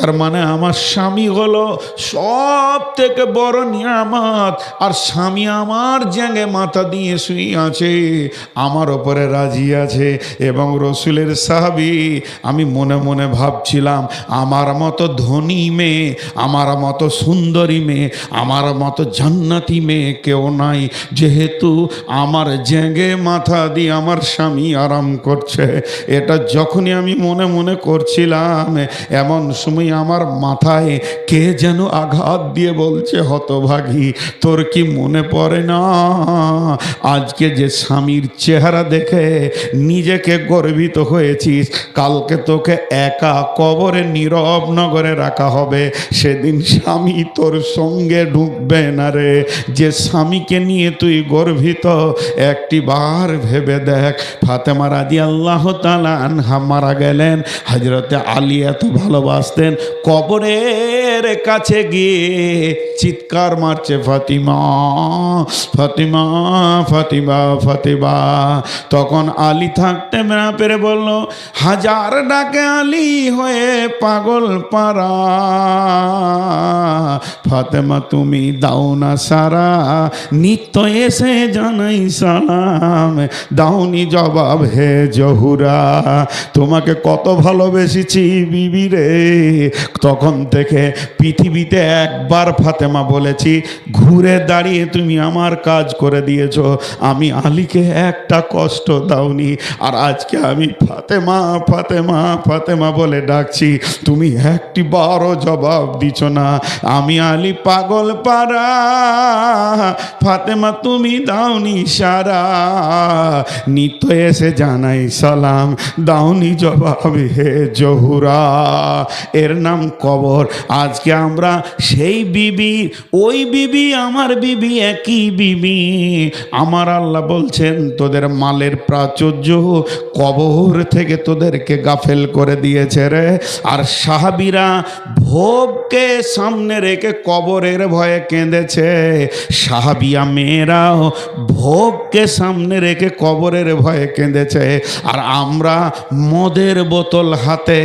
তার মানে আমার স্বামী হলো সব থেকে বড় নিয়ামত, আর স্বামী আমার জাঙ্গে মাথা দিয়ে শুয়ে আছে, আমার ওপরে রাজি আছে। এবং রসুলের সাহাবী, আমি মনে মনে ভাবছিলাম আমার মতো ধনী মেয়ে, আমার মতো সুন্দরী মেয়ে, আমার মতো জান্নাতি মেয়ে কেউ নাই। যেহেতু আমার জেগে মাথা দিয়ে আমার স্বামী আরাম করছে, এটা যখনই আমি মনে মনে করছিলাম, এমন সময় আমার মাথায় কে যেন আঘাত দিয়ে বলছে, হতভাগী, তোর কি মনে পড়ে না আজকে যে স্বামীর চেহারা দেখে নিজেকে গর্বিত হয়েছিস, কালকে তোকে একা কবরে নীরব নগরে রাখা হবে, সেদিন স্বামী তোর সঙ্গে ঢুকবে না রে। যে স্বামীকে নিয়ে তুই গর্বিত, একটি বার ভেবে দেখ। ফাতেমা রাদিয়াল্লাহু তাআলা আনহা মারা গেলেন, হযরতে আলী এত ভালোবাসতেন, কবরের কাছে গিয়ে চিৎকার মারছে, ফাতিমা ফাতিমা ফাতিমা ফাতিমা। তখন আলী থাকতে না পেরে বলল, হাজার ডাকে আলী হয়ে পাগল পারা, ফাতেমা তুমি দাও না সারা, নিত্য এসে জানাই সালাম, দাওনি জবাব হে জহুরা। তোমাকে কত ভালোবেসেছি বিবি রে। তখন থেকে পৃথিবীতে একবার ফাতেমা বলেছি, ঘুরে দাঁড়িয়ে তুমি আমার কাজ করে দিয়েছো, আমি আলীকে একটা কষ্ট দাওনি। আর আজকে আমি ফাতেমা ফাতেমা ফাতেমা বলে ডাকছি, তুমি একটি বারও জবাব দিছ না। আমি আলী পাগল পারা, ফাতেমা তুমি দাওনি সারা, নিত্য এসে জানাই সালাম, দাওনি জবাব হে জহুরা। এর নাম কবর। আজকে আমরা সেই বিবি, ওই বিবি আমার বিবি, একই বিবি। আমার আল্লাহ বলছেন, তোদের মালের প্রাচুর্য কবর থেকে তোদেরকে গাফেল করে দিয়েছে রে। আর সাহাবীরা ভোগকে সামনে রেখে কবরের ভয়ে কেঁদেছে, সাহাবিয়া মেয়েরাও ভোগকে সামনে রেখে কবরের ভয়ে কেঁদেছে। আর আমরা মদের বোতল হাতে,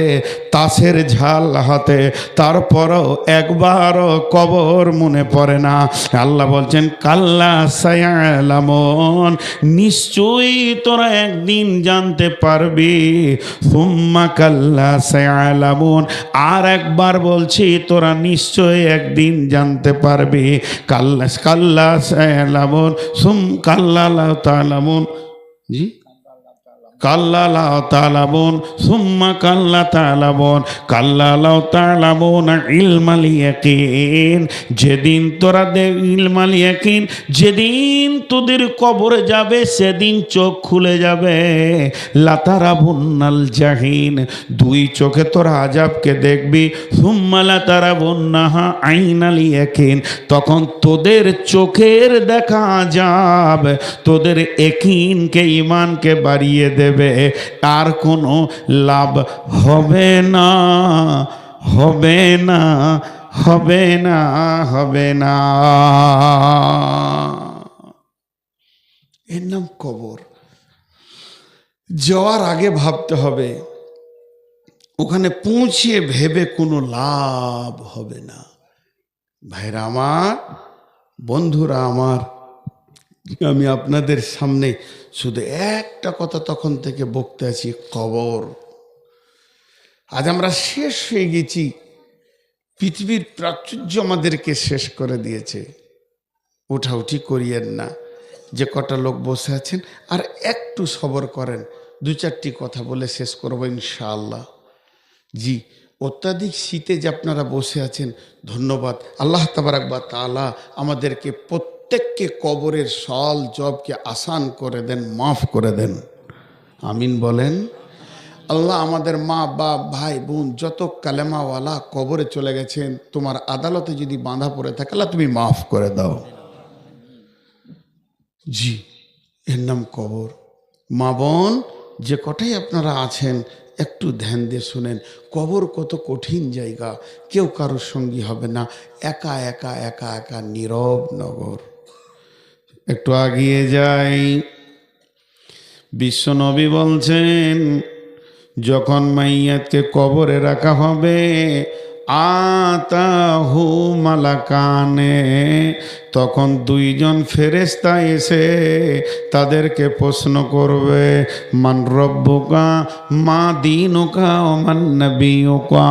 তাসের ঝাল হাতে, তারপরও একবারও কবর মনে পড়ে না। আল্লাহ বলছেন, কাল্লা সায়ালামুন, নিশ্চয়ই তোরা একদিন জানতে পারবি। সুম্মা কাল্লা সায়ালামুন, আর একবার বলছি, তোরা নিশ্চয়ই একদিন জানতে পারবি। কাল্লা কাল্লা সায়ালামুন, কাল্লা লা তা'লামুন, জি কাল্লা লা তা'লামুন, সুম্মা কাল্লা তা'লামুন, কাল্লা লা তা'লামুন ইলমাল ইয়াকিন। যেদিন তোরা ইলমাল ইয়াকিন, যেদিন তোদের কবরে যাবে সেদিন চোখ খুলে যাবে। লাতারাবুন্নাল জাহিন, দুই চোখে তোরা আযাবকে দেখবি। সুম্মা লাতারাবুন্নাহা আইনাল ইয়াকিন, তখন তোদের চোখের দেখা আযাব তোদের ইয়াকিনকে, ঈমানকে বাড়িয়ে দেবে। আর কোনো লাভ হবে না, হবে না, হবে না, হবে না। এর নাম কবর। যাওয়ার আগে ভাবতে হবে, ওখানে পৌঁছিয়ে ভেবে কোনো লাভ হবে না। ভাইরা আমার, বন্ধুরা আমার, আমি আপনাদের সামনে শুধু একটা কথা তখন থেকে বকতে আছি, কবর। আজ আমরা শেষ হয়ে গেছি, পৃথিবীর প্রাচুর্য আমাদেরকে শেষ করে দিয়েছে। উঠাউঠি করিয়েন না, যে কটা লোক বসে আছেন আর একটু সবর করেন, দু চারটি কথা বলে শেষ করবো ইনশাআল্লাহ। জি, অত্যাধিক শীতে যে আপনারা বসে আছেন, ধন্যবাদ। আল্লাহ তাবারাক ওয়া তাআলা আমাদেরকে প্রত্যেককে কবরের সওয়াল জবকে আসান করে দেন, মাফ করে দেন, আমিন বলেন। আল্লাহ আমাদের মা বাপ ভাই বোন যত কালেমাওয়ালা কবরে চলে গেছেন, তোমার আদালতে যদি বাঁধা পড়ে থাকে, আল্লাহ তুমি মাফ করে দাও। জি, এর নাম কবর। মা বোন যে কটাই আপনারা আছেন, একটু ধ্যান দিয়ে শুনেন, কবর কত কঠিন জায়গা। কেউ কারোর সঙ্গী হবে না, একা একা একা একা নীরব নগর। একটু আগিয়ে যাই, বিশ্বনবী বলছেন, যখন মাইয়াতকে কবরে রাখা হবে, আতাহু মালাকানে, তখন দুইজন ফেরেশতা এসে তাদেরকে প্রশ্ন করবে, মান রব্বুকা মা দীনুকা ও মান নবিয়ুকা,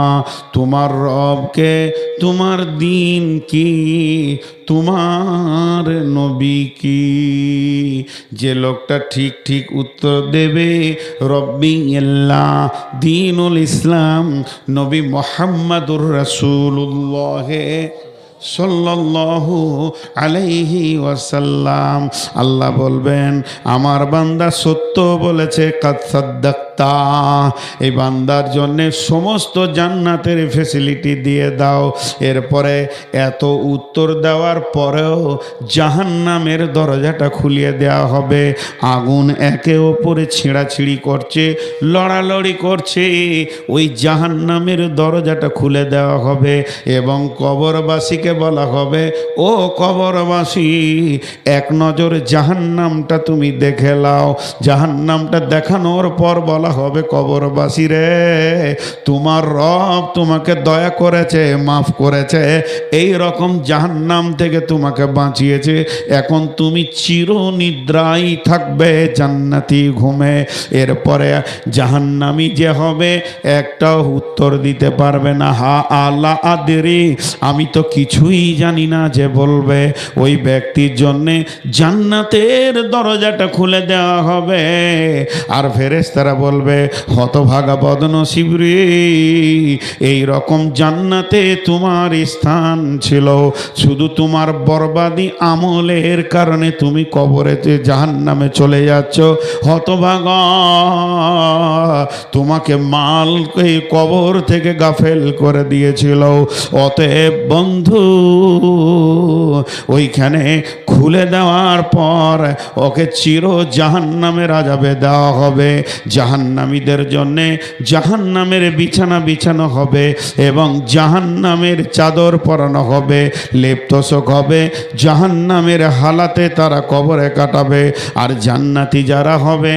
তোমার রবকে, তোমার দিন কি, তোমার নবী কি। যে লোকটা ঠিক ঠিক উত্তর দেবে রব্বি আল্লাহ দীনুল ইসলাম, নবী মুহাম্মাদুর রাসূলুল্লাহ সাল্লাল্লাহু আলাইহি ওয়াসাল্লাম, আল্লাহ বলবেন আমার বান্দা সত্য বলেছে, কাদ সাদ্দাক্তা, এই বান্দার জন্য সমস্ত জান্নাতের ফ্যাসিলিটি দিয়ে দাও। এরপরে এত উত্তর দেওয়ার পরেও জাহান্নামের দরজাটা খুলিয়ে দেওয়া হবে। আগুন একে অপরে ছিঁড়াছিঁড়ি করছে, লড়ালড়ি করছে, ওই জাহান্নামের দরজাটা খুলে দেওয়া হবে এবং কবরবাসীকে বলা হবে, ও কবরবাসী, এক নজর জাহান্নামটা তুমি দেখে লাও। জাহান্নামটা দেখানোর পর বলা হবে, কবরবাসী রে, তোমার রব তোমাকে দয়া করেছে, মাফ করেছে, এই রকম জাহান্নাম থেকে তোমাকে বাঁচিয়েছে, এখন তুমি চিরনিদ্রায় থাকবে জান্নাতি ঘুমে। এরপরে জাহান্নামী যে হবে একটাও উত্তর দিতে পারবে না, হা আলা আদেরি, আমি তো কিছুই জানি না যে বলবে। ওই ব্যক্তির জন্যে জান্নাতের দরজাটা খুলে দেওয়া হবে আর ফেরেশতারা বলবে, হতভাগা বদনসিব রে, এই রকম জান্নাতে তোমার স্থান ছিল, শুধু তোমার বরবাদি আমলের কারণে তুমি কবরেতে জাহান্নামে চলে যাচ্ছ। হতভাগা, তোমাকে মাল এই কবর থেকে গাফেল করে দিয়েছিল। অতএব বন্ধু, ওইখানে খুলে দেওয়ার পর ওকে চির জাহান্নামের আযাবে দেওয়া হবে। জাহান্নামীদের জন্যে জাহান্নামের বিছানা বিছানো হবে এবং জাহান্নামের চাদর পরানো হবে, লেপ তোশক হবে, জাহান্নামের হালাতে তারা কবরে কাটাবে। আর জান্নাতি যারা হবে,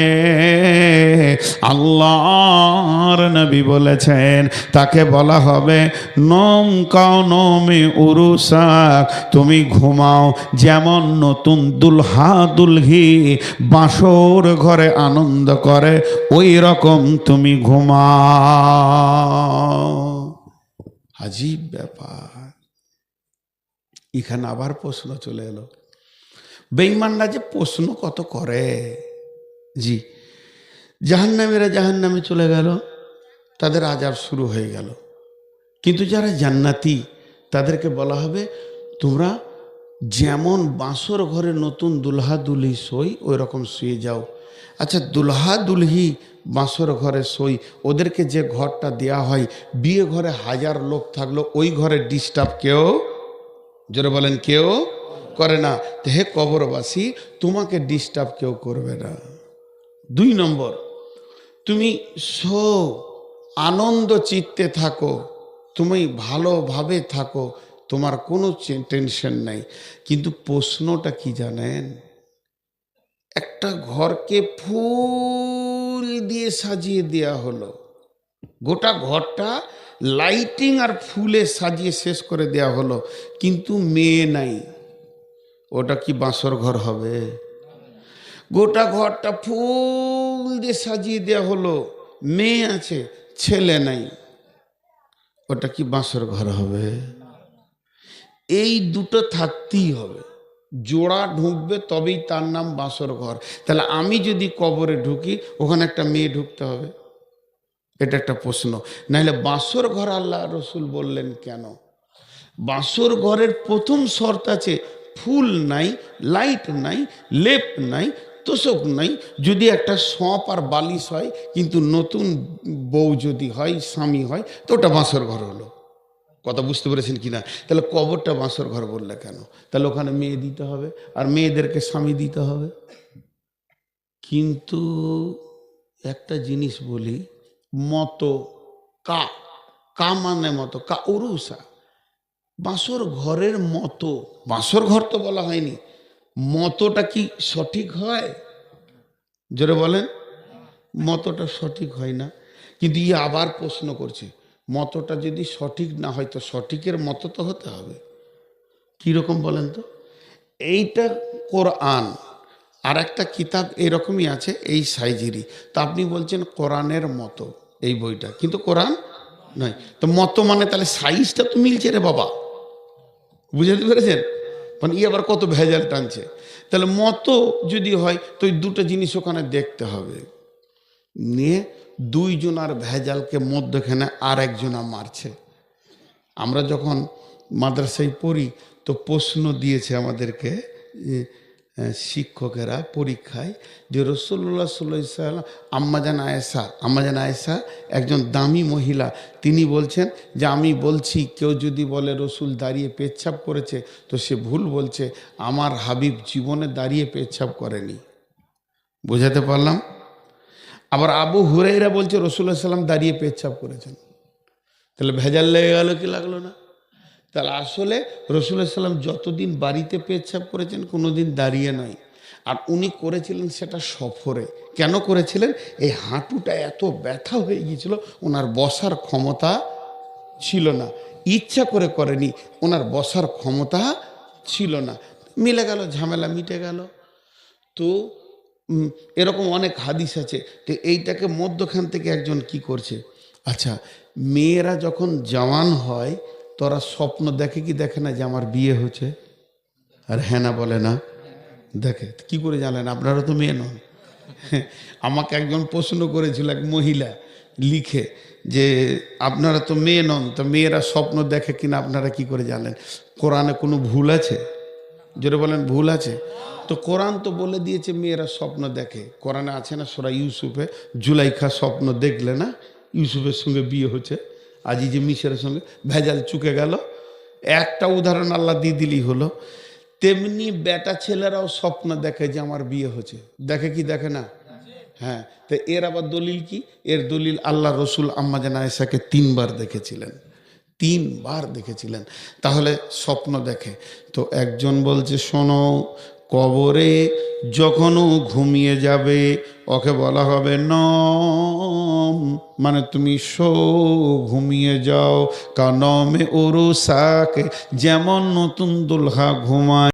আল্লাহর নবী বলেছেন, তাকে বলা হবে, নম কাও নমে উরুসাক, তুমি ঘুমাও যেমন নতুন দুলহা দুলহি বাসর ঘরে আনন্দ করে, ওই রকম তুমি ঘুমাও। আজীব ব্যাপার। এখানে আবার প্রশ্ন চলে এলো, বেঈমানরা যে প্রশ্ন কত করে। জি, জাহান্নামীরা জাহান্নামে চলে গেল, তাদের আযাব শুরু হয়ে গেল, কিন্তু যারা জান্নাতি তাদেরকে বলা হবে, তোমরা যেমন বাসর ঘরে নতুন দুলহা দুলহি সই ওই রকম শুয়ে যাও। আচ্ছা, দুলহা দুলহি বাসর ঘরে সই, ওদেরকে যে ঘরটা দেয়া হয়, বিয়ে ঘরে 1000 লোক থাকলো, ওই ঘরে ডিস্টার্ব কেউ, জোরে বলেন, কেউ করে না। তো হে কবরবাসী, তোমাকে ডিস্টার্ব কেউ করবে না। 2 নম্বর, তুমি আনন্দ চিত্তে থাকো, তুমি ভালোভাবে থাকো, তোমার কোনো টেনশন নাই। কিন্তু প্রশ্নটা কি জানেন, একটা ঘরকে ফুল দিয়ে সাজিয়ে দেয়া হলো, গোটা ঘরটা লাইটিং আর ফুলে সাজিয়ে শেষ করে দেয়া হলো, কিন্তু মেয়ে নাই, ওটা কি বাসর ঘর হবে? গোটা ঘরটা ফুল দিয়ে সাজিয়ে দেয়া হলো, মেয়ে আছে, ছেলে নাই, ওটা কি বাসর ঘর হবে? এই দুটো থাকতেই হবে, জোড়া ঢুকবে তবেই তার নাম বাসর ঘর। তাহলে আমি যদি কবরে ঢুকি, ওখানে একটা মেয়ে ঢুকতে হবে, এটা একটা প্রশ্ন। নাহলে বাসর ঘর আল্লাহ রসুল বললেন কেন? বাসর ঘরের প্রথম শর্ত আছে, ফুল নাই, লাইট নাই, লেপ নাই, তোষক নাই। যদি একটা সঁপ আর বালিশ হয়, কিন্তু নতুন বউ যদি হয়, স্বামী হয়, তো ওটা বাসর ঘর হলো। কথা বুঝতে পেরেছেন কিনা? তাহলে কবরটা বাসর ঘর বললে কেন? তাহলে ওখানে মেয়ে দিতে হবে আর মেয়েদেরকে স্বামী দিতে হবে। কিন্তু একটা জিনিস বলি, মতো কা মানে মতো, কা উরুসা, বাসর ঘরের মতো, বাসর ঘর তো বলা হয়নি, মতোটা কি সঠিক হয়? জোরে বলেন, মতোটা সঠিক হয় না। কিন্তু আবার প্রশ্ন করছে, মতটা যদি সঠিক না হয় তো সঠিকের মতো তো হতে হবে। কীরকম বলেন তো? এইটা কোরআন, আর একটা কিতাব এরকমই আছে এই সাইজেরই, তো আপনি বলছেন কোরআনের মতো এই বইটা, কিন্তু কোরআন নয়। তো মতো মানে তাহলে সাইজটা তো মিলছে রে বাবা, বুঝতে পেরেছেন? মানে আবার কত ভেজাল টানছে। তাহলে মতো যদি হয় তো ওই দুটো জিনিস ওখানে দেখতে হবে। নিয়ে দুইজনার ভেজালকে মধ্যখানে আর একজনা মারছে। আমরা যখন মাদ্রাসায় পড়ি তো প্রশ্ন দিয়েছে আমাদেরকে শিক্ষকেরা পরীক্ষায়, যে রাসূলুল্লাহ সাল্লাল্লাহু আলাইহি ওয়াসাল্লাম আম্মাজান আয়েশা একজন দামি মহিলা, তিনি বলছেন যে আমি বলছি কেউ যদি বলে রসুল দাঁড়িয়ে পেচ্ছাপ করেছে তো সে ভুল বলছে, আমার হাবিব জীবনে দাঁড়িয়ে পেচ্ছাপ করেনি। বোঝাতে পারলাম? আবার আবু হুরায়রা বলছে রাসূলুল্লাহ সাল্লাল্লাহু আলাইহি ওয়াসাল্লাম দাঁড়িয়ে পেচ্ছাপ করেছেন। তাহলে ভেজাল লেগে গেল কি লাগলো না? তাহলে আসলে রাসূলুল্লাহ সাল্লাম যতদিন বাড়িতে পেচ্ছাপ করেছেন কোনোদিন দাঁড়িয়ে নয়, আর উনি করেছিলেন সেটা সফরে। কেন করেছিলেন? এই হাঁটুটা এত ব্যথা হয়ে গিয়েছিল, ওনার বসার ক্ষমতা ছিল না। ইচ্ছা করে করেনি, ওনার বসার ক্ষমতা ছিল না। মিলে গেল, ঝামেলা মিটে গেল। তো এরকম অনেক হাদিস আছে। তো এইটাকে মধ্যখান থেকে একজন কি করছে, আচ্ছা মেয়েরা যখন জওয়ান হয় তোরা স্বপ্ন দেখে কি দেখে না যে আমার বিয়ে হচ্ছে? আর হ্যাঁ না বলে না? দেখে। কি করে জানেন? আপনারা তো মেয়ে নন। আমাকে একজন প্রশ্ন করেছিল, এক মহিলা লিখে, যে আপনারা তো মেয়ে নন, তো মেয়েরা স্বপ্ন দেখে কিনা আপনারা কি করে জানেন? কোরআনে কোনো ভুল আছে? জোরে বলেন, ভুল আছে? তো কোরআন তো বলে দিয়েছে মেয়েরা স্বপ্ন দেখে। কোরআনে আছে না সূরা ইউসুফে, জুলাইখা স্বপ্ন দেখলে না ইউসুফের সঙ্গে বিয়ে হচ্ছে, আজিজে মিশরের সঙ্গে, ভেজাল চুকে গেল। একটা উদাহরণ আল্লাহ দিয়ে দিলেই হলো। তেমনি বেটা ছেলেরাও স্বপ্ন দেখে যে আমার বিয়ে হচ্ছে। দেখে কি দেখে না? হ্যাঁ। তো এর আবার দলিল কি? এর দলিল আল্লাহ রসুল আম্মাজান আয়েশাকে 3 বার দেখেছিলেন, 3 বার দেখেছিলেন। তাহলে স্বপ্ন দেখে। তো একজন বলছে শোনো, কবরে যখনও ঘুমিয়ে যাবে ওকে বলা হবে নম, মানে তুমি শো, ঘুমিয়ে যাও। কানমে ওরু সাকে, যেমন নতুন দুলহা ঘুমায়।